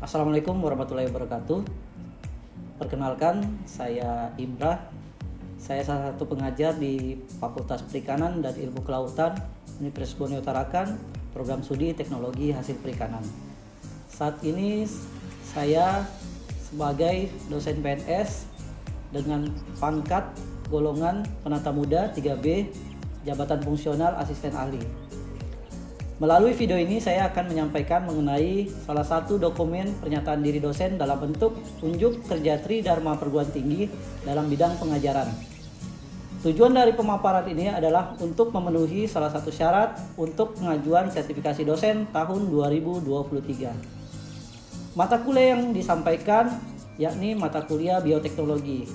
Assalamualaikum warahmatullahi wabarakatuh. Perkenalkan, saya Imrah. Saya salah satu pengajar di Fakultas Perikanan dan Ilmu Kelautan Universitas Borneo Tarakan, program studi teknologi hasil perikanan. Saat ini saya sebagai dosen PNS dengan pangkat golongan penata muda 3B, jabatan fungsional asisten ahli. Melalui video ini saya akan menyampaikan mengenai salah satu dokumen pernyataan diri dosen dalam bentuk unjuk kerja Tridharma Perguruan Tinggi dalam bidang pengajaran. Tujuan dari pemaparan ini adalah untuk memenuhi salah satu syarat untuk pengajuan sertifikasi dosen tahun 2023. Mata kuliah yang disampaikan yakni mata kuliah bioteknologi,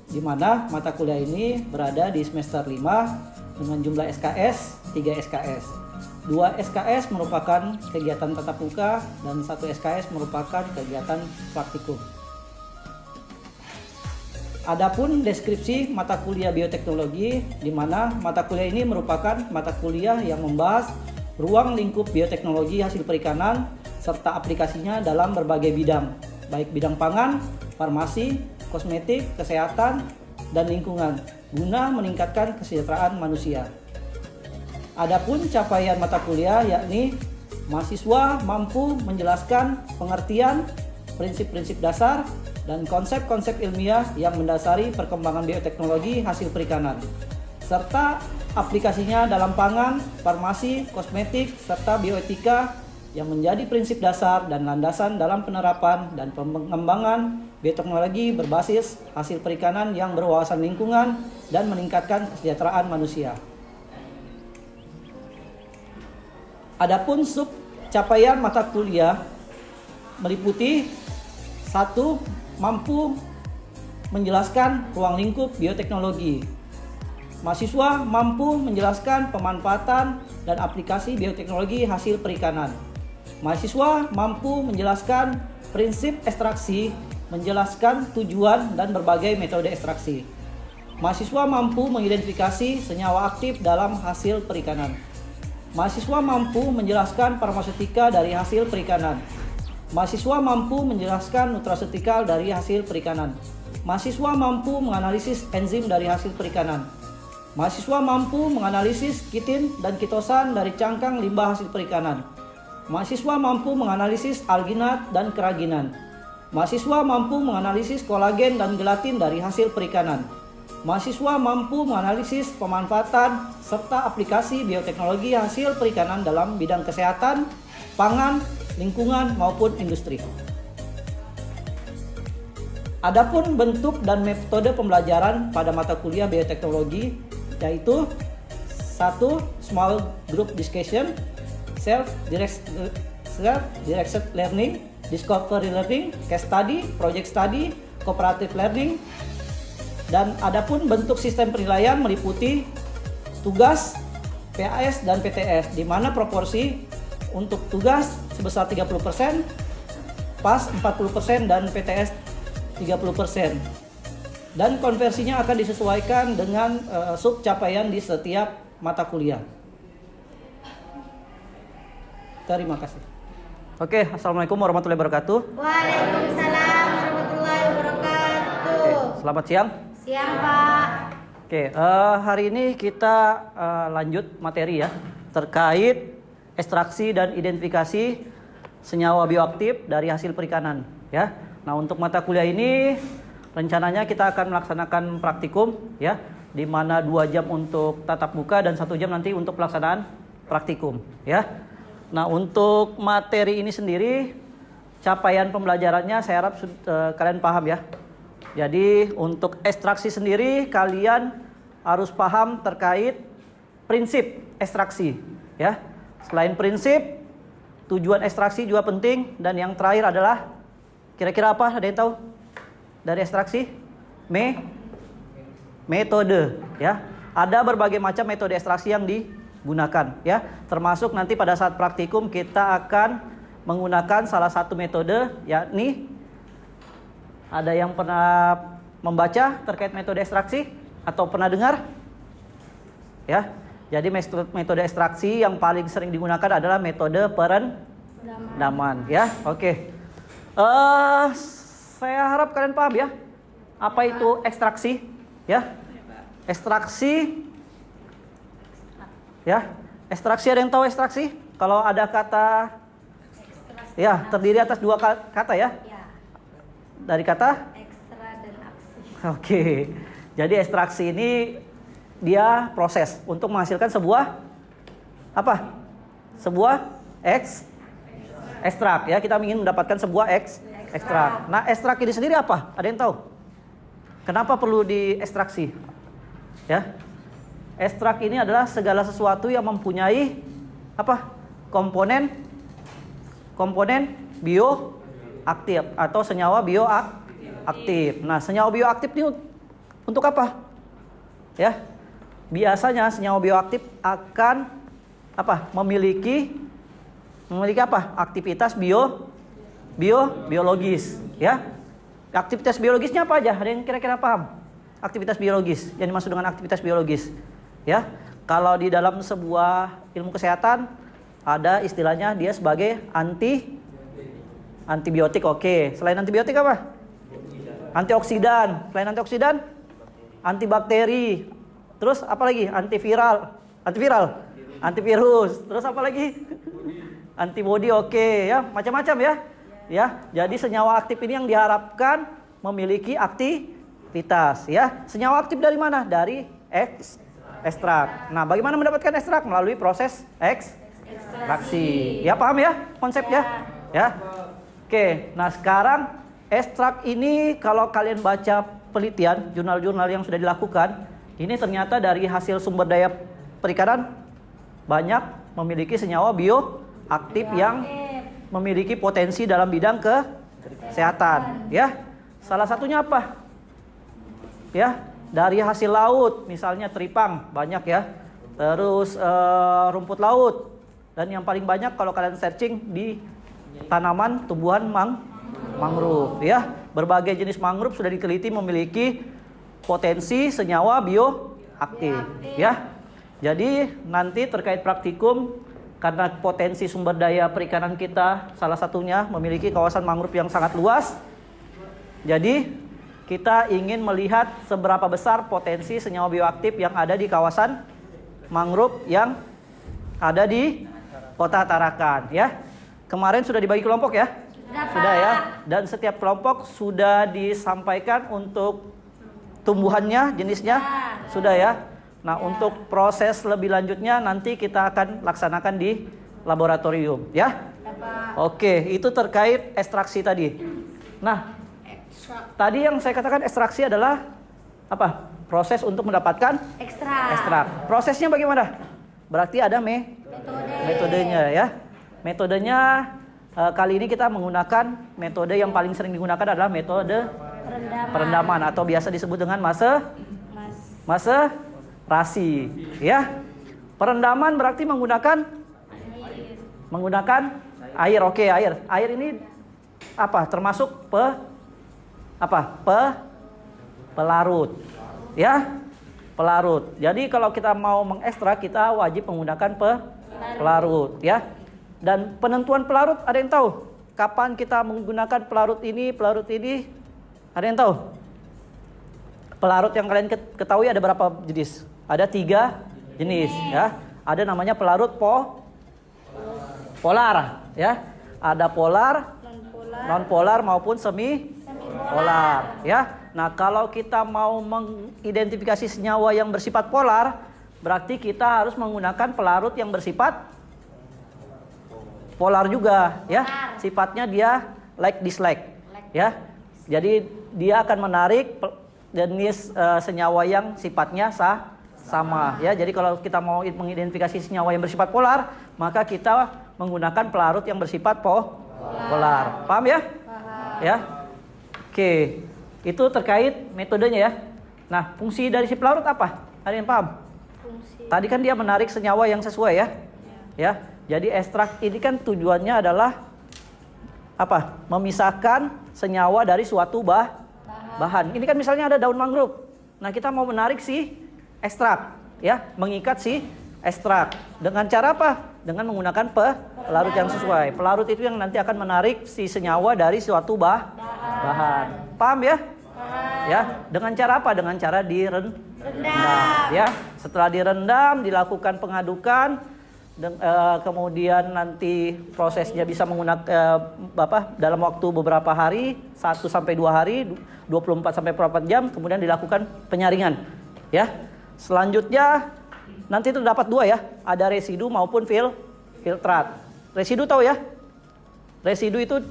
di mana mata kuliah ini berada di semester 5 dengan jumlah SKS 3 SKS. 2 SKS merupakan kegiatan tatap muka dan 1 SKS merupakan kegiatan praktikum. Adapun deskripsi mata kuliah bioteknologi, di mana mata kuliah ini merupakan mata kuliah yang membahas ruang lingkup bioteknologi hasil perikanan serta aplikasinya dalam berbagai bidang, baik bidang pangan, farmasi, kosmetik, kesehatan, dan lingkungan, guna meningkatkan kesejahteraan manusia. Adapun capaian mata kuliah yakni mahasiswa mampu menjelaskan pengertian, prinsip-prinsip dasar, dan konsep-konsep ilmiah yang mendasari perkembangan bioteknologi hasil perikanan, serta aplikasinya dalam pangan, farmasi, kosmetik, serta bioetika yang menjadi prinsip dasar dan landasan dalam penerapan dan pengembangan bioteknologi berbasis hasil perikanan yang berwawasan lingkungan dan meningkatkan kesejahteraan manusia. Adapun sub capaian mata kuliah meliputi 1. Mampu menjelaskan ruang lingkup bioteknologi. Mahasiswa mampu menjelaskan pemanfaatan dan aplikasi bioteknologi hasil perikanan. Mahasiswa mampu menjelaskan prinsip ekstraksi, menjelaskan tujuan dan berbagai metode ekstraksi. Mahasiswa mampu mengidentifikasi senyawa aktif dalam hasil perikanan. Mahasiswa mampu menjelaskan farmaseutika dari hasil perikanan. Mahasiswa mampu menjelaskan nutraseutikal dari hasil perikanan. Mahasiswa mampu menganalisis enzim dari hasil perikanan. Mahasiswa mampu menganalisis kitin dan kitosan dari cangkang limbah hasil perikanan. Mahasiswa mampu menganalisis alginat dan keraginan. Mahasiswa mampu menganalisis kolagen dan gelatin dari hasil perikanan. Mahasiswa mampu menganalisis pemanfaatan serta aplikasi bioteknologi hasil perikanan dalam bidang kesehatan, pangan, lingkungan maupun industri. Adapun bentuk dan metode pembelajaran pada mata kuliah bioteknologi yaitu 1. Small group discussion, self-directed learning, discovery learning, case study, project study, cooperative learning. Dan adapun bentuk sistem penilaian meliputi tugas, PAS, dan PTS, di mana proporsi untuk tugas sebesar 30%, PAS 40%, dan PTS 30%. Dan konversinya akan disesuaikan dengan sub capaian di setiap mata kuliah. Terima kasih. Oke, Assalamualaikum warahmatullahi wabarakatuh. Waalaikumsalam warahmatullahi wabarakatuh. Selamat siang. Siang, Pak. Oke, hari ini kita lanjut materi ya terkait ekstraksi dan identifikasi senyawa bioaktif dari hasil perikanan ya. Nah, untuk mata kuliah ini rencananya kita akan melaksanakan praktikum ya, di mana 2 jam untuk tatap muka dan 1 jam nanti untuk pelaksanaan praktikum ya. Nah, untuk materi ini sendiri capaian pembelajarannya saya harap kalian paham ya. Jadi untuk ekstraksi sendiri kalian harus paham terkait prinsip ekstraksi ya. Selain prinsip, tujuan ekstraksi juga penting, dan yang terakhir adalah kira-kira apa? Ada yang tahu dari ekstraksi? Metode ya. Ada berbagai macam metode ekstraksi yang digunakan ya. Termasuk nanti pada saat praktikum kita akan menggunakan salah satu metode, yakni ada yang pernah membaca terkait metode ekstraksi atau pernah dengar? Ya. Jadi metode ekstraksi yang paling sering digunakan adalah metode perendaman ya. Oke. Saya harap kalian paham ya. Apa itu ekstraksi? Ya. Ekstraksi. Ya. Ekstraksi, ada yang tahu ekstraksi? Kalau ada kata ya, terdiri atas dua kata ya. Ya. Dari kata Ekstra dan aksi. Oke. Jadi ekstraksi ini dia proses untuk menghasilkan sebuah apa? Sebuah ekstrak ya. Kita ingin mendapatkan sebuah ekstrak. Nah, ekstrak ini sendiri apa? Ada yang tahu? Kenapa perlu diekstraksi? Ya. Ekstrak ini adalah segala sesuatu yang mempunyai apa? Komponen bioaktif atau senyawa bioaktif. Nah, senyawa bioaktif ini untuk apa? Ya. Biasanya senyawa bioaktif akan apa? Memiliki apa? Aktivitas biologis, ya. Aktivitas biologisnya apa aja? Ada yang kira-kira paham? Aktivitas biologis yang dimaksud dengan aktivitas biologis, ya. Kalau di dalam sebuah ilmu kesehatan ada istilahnya dia sebagai antibiotik. Oke. Selain antibiotik apa? Antioksidan. Selain antioksidan, antibakteri. Terus apa lagi? Antivirus. Terus apa lagi? Antibody. Oke, ya, macam-macam ya. Ya, jadi senyawa aktif ini yang diharapkan memiliki aktivitas, ya. Senyawa aktif dari mana? Dari ekstrak. Nah, bagaimana mendapatkan ekstrak? Melalui proses ekstraksi. Ya, paham ya konsepnya? Ya. Oke, nah sekarang ekstrak ini kalau kalian baca penelitian, jurnal-jurnal yang sudah dilakukan, ini ternyata dari hasil sumber daya perikanan banyak memiliki senyawa bioaktif yang memiliki potensi dalam bidang kesehatan, ya. Salah satunya apa? Ya, dari hasil laut, misalnya teripang banyak ya. Terus rumput laut, dan yang paling banyak kalau kalian searching di tanaman tumbuhan mangrove, ya. Berbagai jenis mangrove sudah diteliti memiliki potensi senyawa bioaktif, ya. Jadi nanti terkait praktikum, karena potensi sumber daya perikanan kita salah satunya memiliki kawasan mangrove yang sangat luas. Jadi kita ingin melihat seberapa besar potensi senyawa bioaktif yang ada di kawasan mangrove yang ada di Kota Tarakan, ya. Kemarin sudah dibagi kelompok ya? Sudah ya. Dan setiap kelompok sudah disampaikan untuk tumbuhannya, jenisnya, sudah ya. Nah, untuk proses lebih lanjutnya nanti kita akan laksanakan di laboratorium, ya. Oke, itu terkait ekstraksi tadi. Nah, tadi yang saya katakan ekstraksi adalah apa? Proses untuk mendapatkan ekstrak. Prosesnya bagaimana? Berarti ada metodenya ya. Metodenya kali ini kita menggunakan metode yang paling sering digunakan adalah metode perendaman atau biasa disebut dengan maserasi, ya. Perendaman berarti menggunakan air. Oke, air. Air ini apa? Termasuk pelarut. Ya. Pelarut. Jadi kalau kita mau mengekstrak, kita wajib menggunakan pelarut, ya. Dan penentuan pelarut, ada yang tahu? Kapan kita menggunakan pelarut ini? Ada yang tahu? Pelarut yang kalian ketahui ada berapa jenis? Ada 3 jenis, ya. Ada namanya pelarut polar, ya. Ada polar, non-polar maupun semi-polar, ya. Nah, kalau kita mau mengidentifikasi senyawa yang bersifat polar, berarti kita harus menggunakan pelarut yang bersifat polar juga, ya. Sifatnya dia like dislike, ya. Jadi dia akan menarik jenis senyawa yang sifatnya sama, ya. Jadi kalau kita mau mengidentifikasi senyawa yang bersifat polar, maka kita menggunakan pelarut yang bersifat polar. Paham ya? Ya. Oke. Itu terkait metodenya ya. Nah, fungsi dari si pelarut apa? Ada yang paham? Tadi kan dia menarik senyawa yang sesuai ya. Ya. Jadi ekstrak ini kan tujuannya adalah apa? Memisahkan senyawa dari suatu bahan. Ini kan misalnya ada daun mangrove. Nah, kita mau menarik si ekstrak, ya, mengikat si ekstrak. Dengan cara apa? Dengan menggunakan Pelarut yang sesuai. Pelarut itu yang nanti akan menarik si senyawa dari suatu bahan. Paham ya? Ya, dengan cara apa? Dengan cara direndam. Ya, setelah direndam, dilakukan pengadukan, kemudian nanti prosesnya bisa menggunakan dalam waktu beberapa hari, 1 sampai 2 hari, 24 sampai 24 jam, kemudian dilakukan penyaringan. Ya, selanjutnya nanti terdapat 2 ya, ada residu maupun filtrat. Residu tahu ya? Residu itu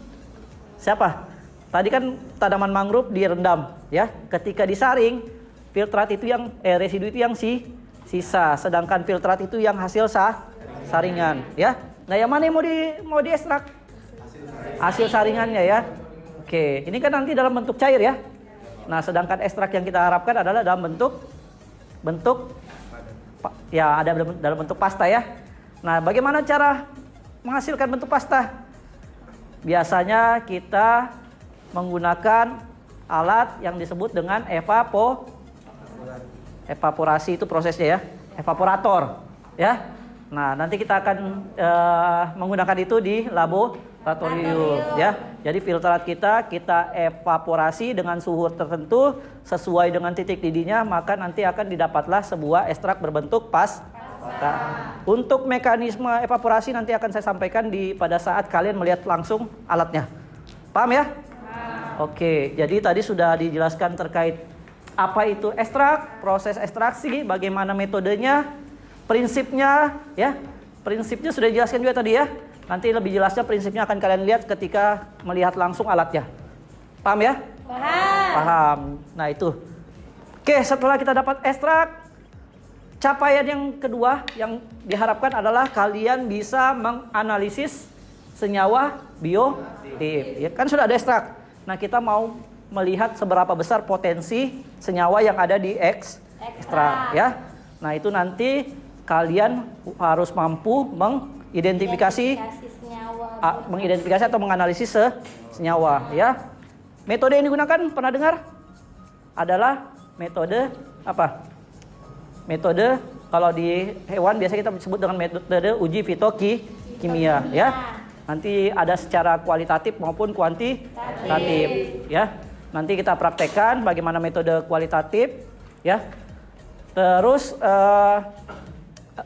siapa? Tadi kan tanaman mangrove direndam, ya. Ketika disaring, filtrat itu yang residu itu yang sisa, sedangkan filtrat itu yang hasil saringan, ya. Nah, yang mana yang mau diekstrak? Hasil saringannya ya. Oke, ini kan nanti dalam bentuk cair ya. Nah, sedangkan ekstrak yang kita harapkan adalah dalam bentuk ya, ada dalam bentuk pasta ya. Nah, bagaimana cara menghasilkan bentuk pasta? Biasanya kita menggunakan alat yang disebut dengan evaporasi, itu prosesnya ya, evaporator ya. Nah, nanti kita akan menggunakan itu di laboratorium ya. Jadi filtrat kita evaporasi dengan suhu tertentu sesuai dengan titik didihnya, maka nanti akan didapatlah sebuah ekstrak berbentuk pasta. Untuk mekanisme evaporasi nanti akan saya sampaikan pada saat kalian melihat langsung alatnya. Paham ya? Oke, jadi tadi sudah dijelaskan terkait apa itu ekstrak, proses ekstraksi, bagaimana metodenya, prinsipnya ya. Prinsipnya sudah dijelaskan juga tadi ya. Nanti lebih jelasnya prinsipnya akan kalian lihat ketika melihat langsung alatnya. Paham ya? Paham. Nah, itu. Oke, setelah kita dapat ekstrak, capaian yang kedua yang diharapkan adalah kalian bisa menganalisis senyawa bioaktif. Ya, kan sudah ada ekstrak. Nah, kita mau melihat seberapa besar potensi senyawa yang ada di ekstrak ya. Nah, itu nanti kalian harus mampu mengidentifikasi atau menganalisis senyawa ya. Metode yang digunakan pernah dengar? Adalah metode apa? Metode kalau di hewan biasa kita sebut dengan metode uji fitokimia ya. Nanti ada secara kualitatif maupun kuantitatif ya. Nanti kita praktekkan bagaimana metode kualitatif ya. Terus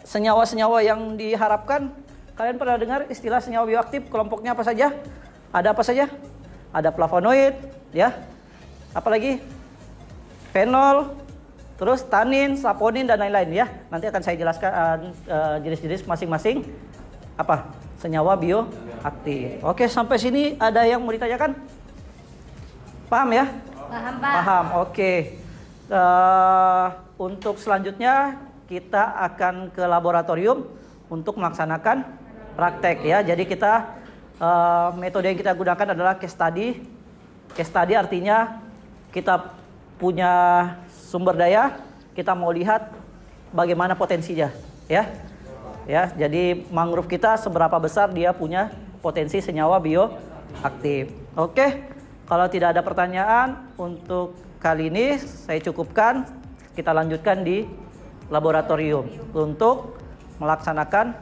senyawa-senyawa yang diharapkan, kalian pernah dengar istilah senyawa bioaktif, kelompoknya apa saja? Ada apa saja? Ada flavonoid ya. Apalagi? Fenol, terus tanin, saponin dan lain-lain ya. Nanti akan saya jelaskan jenis-jenis masing-masing apa? Senyawa bioaktif. Oke, sampai sini ada yang mau ditanyakan? Paham ya? Paham, Pak. Paham, oke. Untuk selanjutnya kita akan ke laboratorium untuk melaksanakan praktek ya. Jadi kita metode yang kita gunakan adalah case study. Case study artinya kita punya sumber daya, kita mau lihat bagaimana potensinya ya. Ya, jadi mangrove kita seberapa besar dia punya potensi senyawa bioaktif. Oke, kalau tidak ada pertanyaan untuk kali ini saya cukupkan. Kita lanjutkan di laboratorium untuk melaksanakan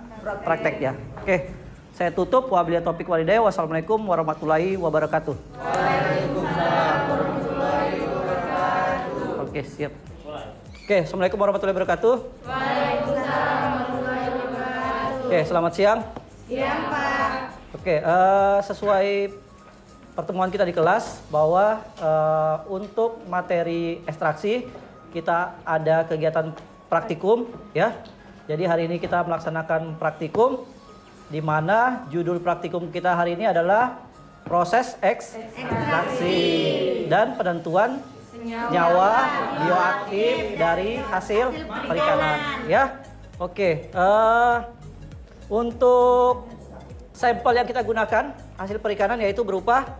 prakteknya. Oke, saya tutup. Wabillahi taufiq walhidayah. Wassalamualaikum warahmatullahi wabarakatuh. Waalaikumsalam warahmatullahi wabarakatuh. Oke, siap. Oke, assalamualaikum warahmatullahi wabarakatuh. Waalaikumsalam warahmatullahi wabarakatuh. Oke, selamat siang. Siang, Pak. Oke, sesuai pertemuan kita di kelas bahwa untuk materi ekstraksi kita ada kegiatan praktikum ya. Jadi hari ini kita melaksanakan praktikum di mana judul praktikum kita hari ini adalah proses ekstraksi dan penentuan senyawa bioaktif dari hasil perikanan ya. Oke, untuk sampel yang kita gunakan hasil perikanan yaitu berupa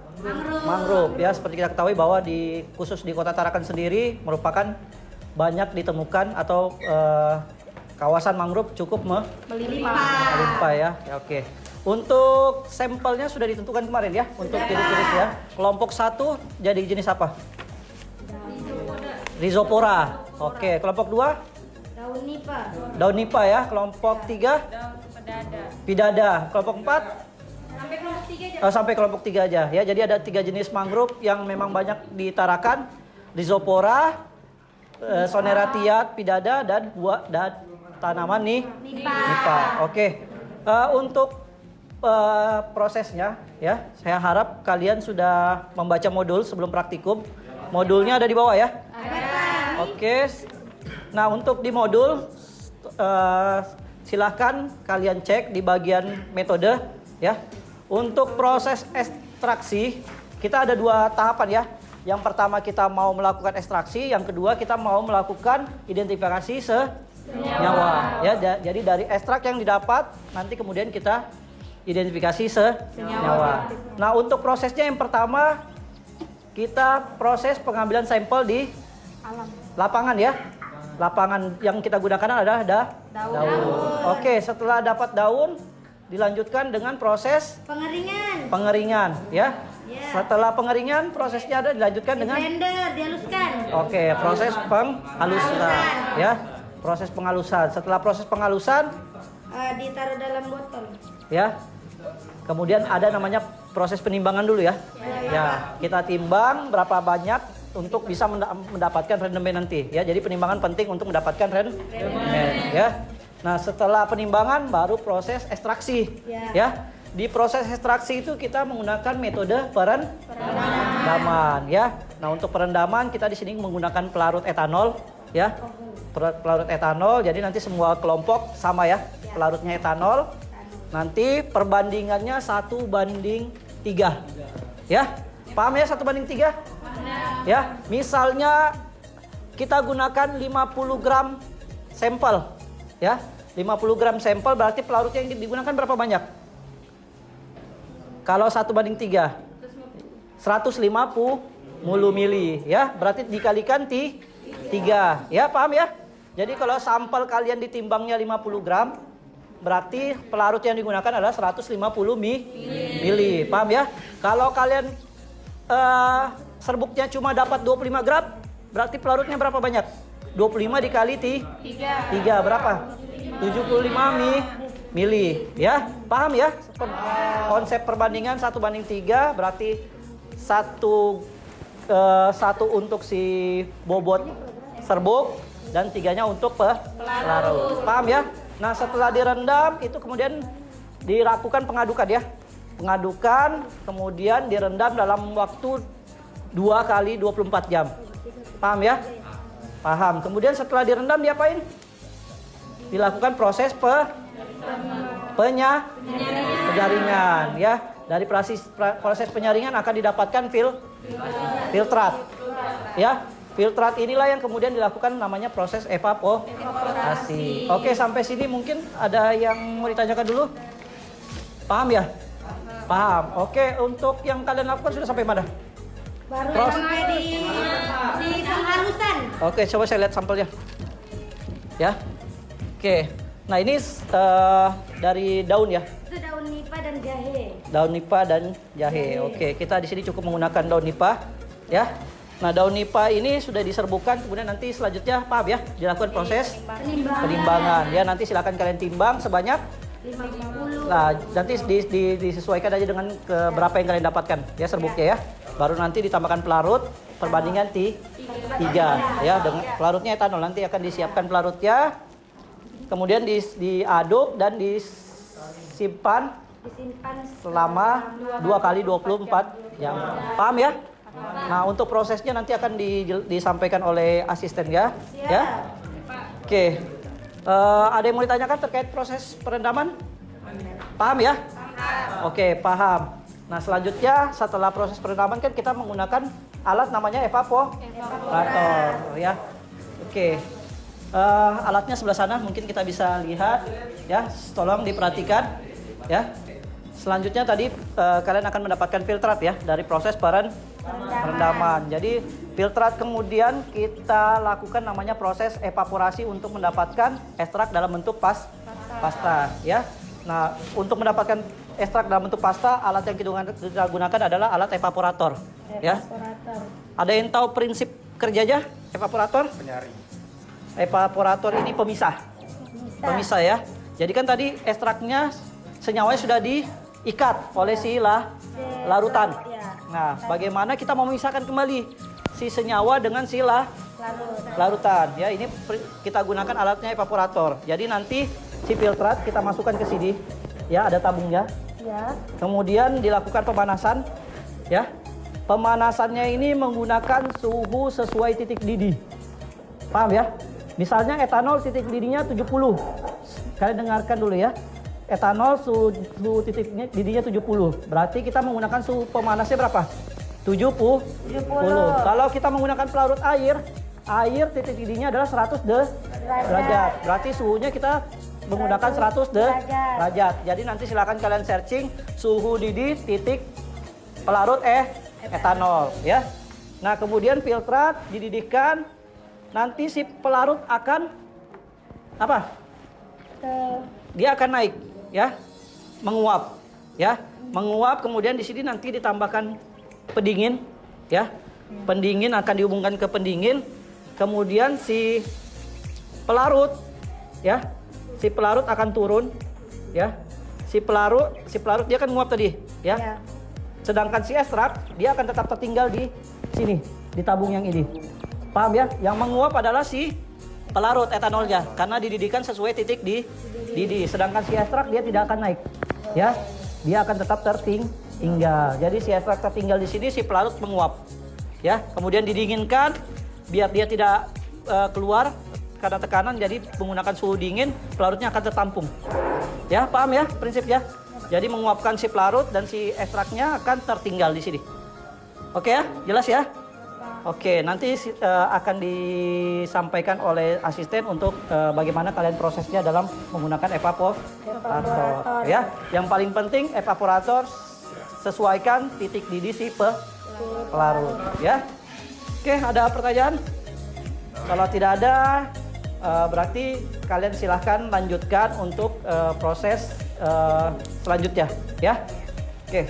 mangrove ya. Seperti kita ketahui bahwa khusus di Kota Tarakan sendiri merupakan banyak ditemukan atau kawasan mangrove cukup melimpah ya. Oke. Untuk sampelnya sudah ditentukan kemarin ya untuk jenis-jenis ya. Kelompok 1 jadi jenis apa? Rhizopora. Oke, kelompok 2? Daun nipa. Daun nipa ya. Kelompok 3? Pidada. Kelompok 4 Sampai kelompok 3 aja. sampai kelompok 3 aja ya. Jadi ada 3 jenis mangrove yang memang banyak ditarakan, Rhizopora, Soneratiat, Pidada, dan buah dan tanaman nipa. Oke. Untuk prosesnya ya, saya harap kalian sudah membaca modul sebelum praktikum. Modulnya ada di bawah ya. Oke. Nah, untuk di modul silahkan kalian cek di bagian metode ya. Untuk proses ekstraksi kita ada 2 tahapan ya. Yang pertama kita mau melakukan ekstraksi, yang kedua kita mau melakukan identifikasi senyawa ya. Jadi dari ekstrak yang didapat nanti kemudian kita identifikasi senyawa. Nah, untuk prosesnya yang pertama kita proses pengambilan sampel di lapangan ya. Lapangan yang kita gunakan adalah daun. Oke, setelah dapat daun dilanjutkan dengan proses pengeringan ya. Setelah pengeringan prosesnya ada dilanjutkan dengan blender, dihaluskan. Oke, proses penghalusan ya. Proses penghalusan. Setelah proses penghalusan Ditaruh dalam botol. ya. Kemudian ada namanya proses penimbangan dulu ya. Ya, kita timbang berapa banyak untuk bisa mendapatkan rendemen nanti ya. Jadi penimbangan penting untuk mendapatkan rendemen ya. Nah, setelah penimbangan baru proses ekstraksi ya. Di proses ekstraksi itu kita menggunakan metode perendaman ya. Nah, untuk perendaman kita di sini menggunakan pelarut etanol ya. Pelarut etanol, jadi nanti semua kelompok sama ya. Pelarutnya etanol. Nanti perbandingannya 1:3 ya. Paham ya 1:3? Ya, misalnya kita gunakan 50 gram sampel ya. 50 gram sampel berarti pelarutnya yang digunakan berapa banyak? Kalau 1:3 150 mili ya, berarti dikalikan 3 ya, paham ya? Jadi kalau sampel kalian ditimbangnya 50 gram berarti pelarut yang digunakan adalah 150 mili, paham ya? Kalau kalian serbuknya cuma dapat 25 gram berarti pelarutnya berapa banyak? 25 dikali 3 berapa? 75 mili ya, paham ya? Konsep perbandingan 1:3 berarti satu untuk si bobot serbuk dan 3-nya untuk pelarut, paham ya? Nah, setelah direndam itu kemudian dilakukan pengadukan ya. Pengadukan kemudian direndam dalam waktu 2 kali 24 jam. Paham ya? Paham. Kemudian setelah direndam diapain? Dilakukan proses penyaringan ya. Dari proses penyaringan akan didapatkan filtrat. Ya. Filtrat inilah yang kemudian dilakukan namanya proses evaporasi. Oke, sampai sini mungkin ada yang mau ditanyakan dulu? Paham ya? Paham. Oke, untuk yang kalian lakukan sudah sampai mana? Baru sampai di penghalusan. Oke, coba saya lihat sampelnya. Ya. Oke. Nah, ini dari daun ya. Itu daun nipa dan jahe. Daun nipa dan jahe. Oke, kita di sini cukup menggunakan daun nipa ya. Nah, daun nipa ini sudah diserbukan, kemudian nanti selanjutnya paham ya, dilakukan proses penimbangan. Ya, nanti silakan kalian timbang sebanyak 50. Nah, nanti disesuaikan aja dengan berapa yang kalian dapatkan ya serbuknya ya. Baru nanti ditambahkan pelarut, perbandingan 3 ya. Dengan pelarutnya etanol, nanti akan disiapkan pelarutnya. Kemudian diaduk dan disimpan selama 2 kali 24 jam. Paham ya? Nah, untuk prosesnya nanti akan disampaikan oleh asisten ya. Ya. Oke. Ada yang mau ditanyakan terkait proses perendaman? Paham ya? Oke, paham. Nah, selanjutnya setelah proses perendaman kan kita menggunakan alat namanya evaporator ya. Oke. Alatnya sebelah sana mungkin kita bisa lihat ya. Tolong diperhatikan ya. Selanjutnya tadi kalian akan mendapatkan filtrat ya dari proses perendaman. Jadi filtrat kemudian kita lakukan namanya proses evaporasi untuk mendapatkan ekstrak dalam bentuk pasta ya. Nah, untuk mendapatkan ekstrak dalam bentuk pasta, alat yang kita gunakan adalah alat evaporator ya. Ada yang tahu prinsip kerjanya evaporator? Penyaring. Evaporator ini pemisah ya. Jadi kan tadi ekstraknya senyawanya sudah diikat oleh si larutan. Ya. Nah, bagaimana kita mau memisahkan kembali si senyawa dengan si Larut. larutan? Ya, ini kita gunakan alatnya evaporator. Jadi nanti si filtrat kita masukkan ke sini. Ya, ada tabungnya. Ya. Kemudian dilakukan pemanasan. Ya, pemanasannya ini menggunakan suhu sesuai titik didih. Paham ya? Misalnya etanol titik didihnya 70. Kalian dengarkan dulu ya. Etanol suhu titik didihnya 70. Berarti kita menggunakan suhu pemanasnya berapa? 70. Kalau kita menggunakan pelarut air titik didihnya adalah 100 derajat. Berarti suhunya kita menggunakan 100 derajat. Jadi nanti silakan kalian searching suhu didih titik pelarut etanol ya. Nah, kemudian filtrat dididihkan, nanti si pelarut akan apa? Dia akan naik ya, menguap ya, menguap. Kemudian di sini nanti ditambahkan pendingin ya, pendingin akan dihubungkan ke pendingin. Kemudian si pelarut ya, si pelarut akan turun ya, si pelarut dia akan menguap tadi ya. Sedangkan si ekstrak dia akan tetap tertinggal di sini, di tabung yang ini. Paham ya? Yang menguap adalah si pelarut etanolnya karena dididihkan sesuai titik didih. Sedangkan si ekstrak dia tidak akan naik. Ya. Dia akan tetap tertinggal. Jadi si ekstrak tertinggal di sini, si pelarut menguap. Ya, kemudian didinginkan biar dia tidak keluar karena tekanan, jadi menggunakan suhu dingin, pelarutnya akan tertampung. Ya, paham ya prinsipnya? Jadi menguapkan si pelarut dan si ekstraknya akan tertinggal di sini. Oke ya, jelas ya? Oke, nanti akan disampaikan oleh asisten untuk bagaimana kalian prosesnya dalam menggunakan evaporator. Ya, yang paling penting evaporator sesuaikan titik didih si pelarut. Ya, oke, ada pertanyaan? Kalau tidak ada, berarti kalian silahkan lanjutkan untuk proses selanjutnya. Ya, oke.